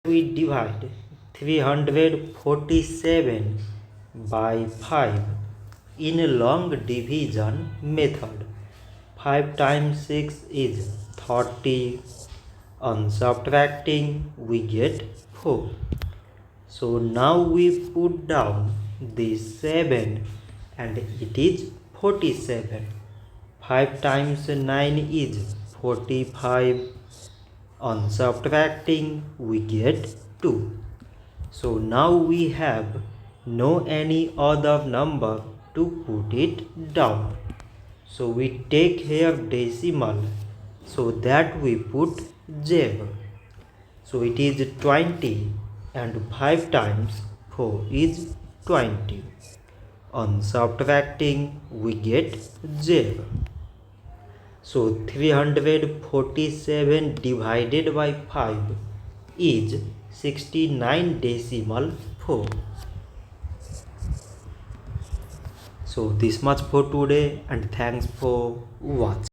we divide 347 by 5 in a long division method. 5 times 6 is 30. On subtracting we get 4. So now we put down this 7 and it is 47. 5 times 9 is 45. On subtracting we get 2. So now we have no any other number to put it down. So we take here decimal so that we put 0. So it is 20 and 5 times 4 is 20. On subtracting we get 0. So 347 divided by 5 is 69.4. So this much for today and thanks for watching.